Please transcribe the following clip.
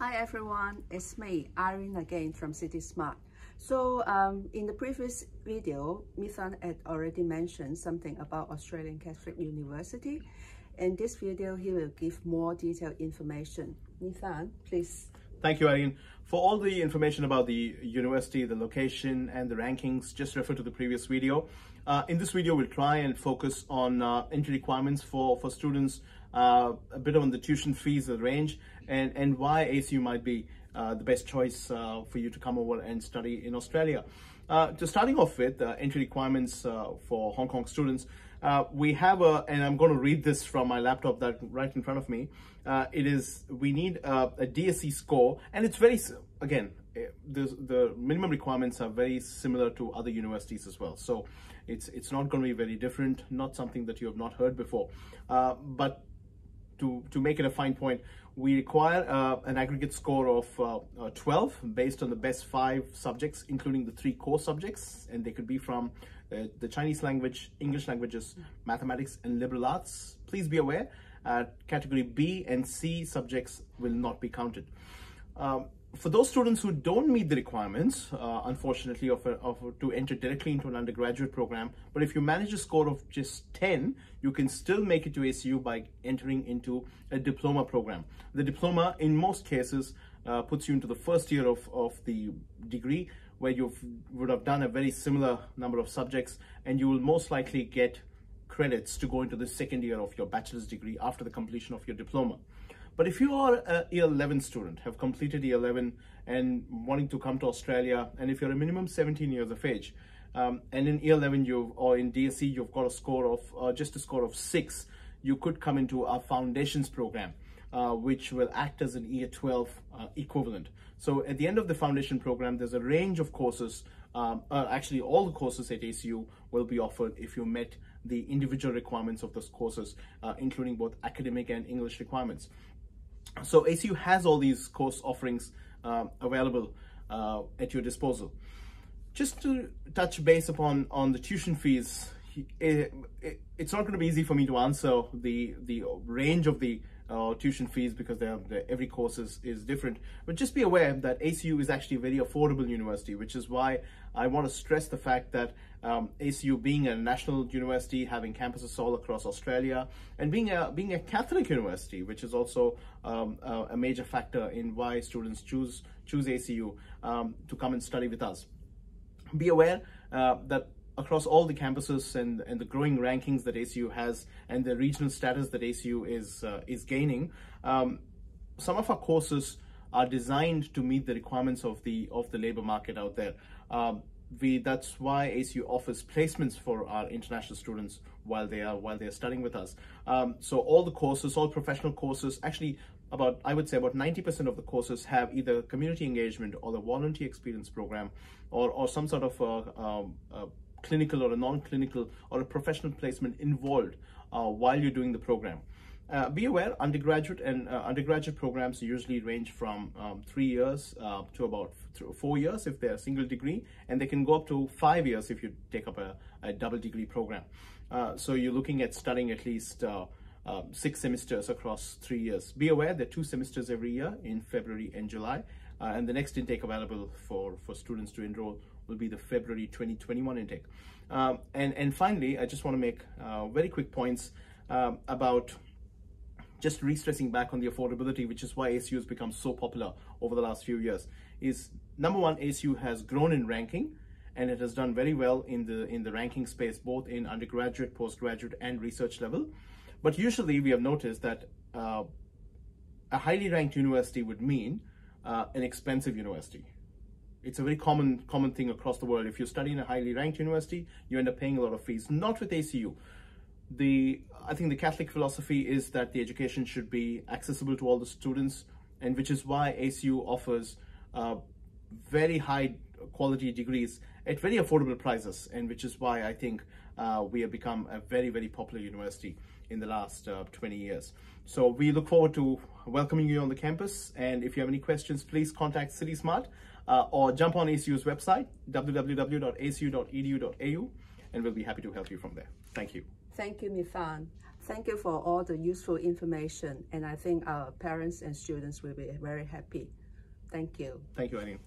Hi everyone, it's me, Irene again from CitySmart. So in the previous video, Mithun had already mentioned something about Australian Catholic University. In this video, he will give more detailed information. Mithun, please. Thank you, Irene. For all the information about the university, the location and the rankings, just refer to the previous video. In this video, we'll try and focus on entry requirements for students, a bit on the tuition fees, the range, and why ACU might be the best choice for you to come over and study in Australia. Starting off with entry requirements for Hong Kong students, we have and I'm going to read this from my laptop that right in front of me. We need a DSE score, and it's very, again, the minimum requirements are very similar to other universities as well. So it's not going to be very different, not something that you have not heard before. But to make it a fine point, we require an aggregate score of 12 based on the best 5 subjects, including the 3 core subjects, and they could be from the Chinese language, English languages, mathematics, and liberal arts. Please be aware, category B and C subjects will not be counted. For those students who don't meet the requirements, unfortunately, to enter directly into an undergraduate program, but if you manage a score of just 10, you can still make it to ACU by entering into a diploma program. The diploma, in most cases, puts you into the first year of the degree, where you would have done a very similar number of subjects, and you will most likely get credits to go into the second year of your bachelor's degree after the completion of your diploma. But if you are a year 11 student, have completed year 11 and wanting to come to Australia, and if you're a minimum 17 years of age, and in year 11 or in DSE you've got a score of just a score of 6, you could come into our foundations program, which will act as an year 12 equivalent. So at the end of the foundation program, there's a range of courses. Actually, all the courses at ACU will be offered if you met the individual requirements of those courses, including both academic and English requirements. So ACU has all these course offerings available at your disposal. Just to touch base upon the tuition fees, it's not going to be easy for me to answer the range of the tuition fees because every course is different. But just be aware that ACU is actually a very affordable university, which is why I want to stress the fact that ACU, being a national university, having campuses all across Australia, and being a Catholic university, which is also a major factor in why students choose ACU to come and study with us. Be aware that across all the campuses and the growing rankings that ACU has and the regional status that ACU is gaining, some of our courses are designed to meet the requirements of the labor market out there. That's why ACU offers placements for our international students while they are studying with us. So all the courses, all professional courses, actually I would say about 90% of the courses have either community engagement or the volunteer experience program or some sort of clinical or a non-clinical or a professional placement involved while you're doing the program. Be aware, undergraduate programs usually range from 3 years to about 4 years if they're a single degree, and they can go up to 5 years if you take up a double degree program. So you're looking at studying at least 6 semesters across 3 years. Be aware there are 2 semesters every year in February and July, and the next intake available for students to enroll will be the February 2021 intake. And finally, I just want to make very quick points about just re-stressing back on the affordability, which is why ACU has become so popular over the last few years. Is number one, ACU has grown in ranking, and it has done very well in the ranking space, both in undergraduate, postgraduate, and research level. But usually we have noticed that a highly ranked university would mean an expensive university. It's a very common thing across the world. If you study in a highly ranked university, you end up paying a lot of fees. Not with ACU. I think the Catholic philosophy is that the education should be accessible to all the students, and which is why ACU offers very high quality degrees at very affordable prices, and which is why I think we have become a very, very popular university in the last 20 years. So we look forward to welcoming you on the campus, and if you have any questions, please contact CitySmart or jump on ACU's website, www.acu.edu.au, and we'll be happy to help you from there. Thank you. Thank you, Mithun. thank you for all the useful information, and I think our parents and students will be very happy. Thank you. Thank you, Irene.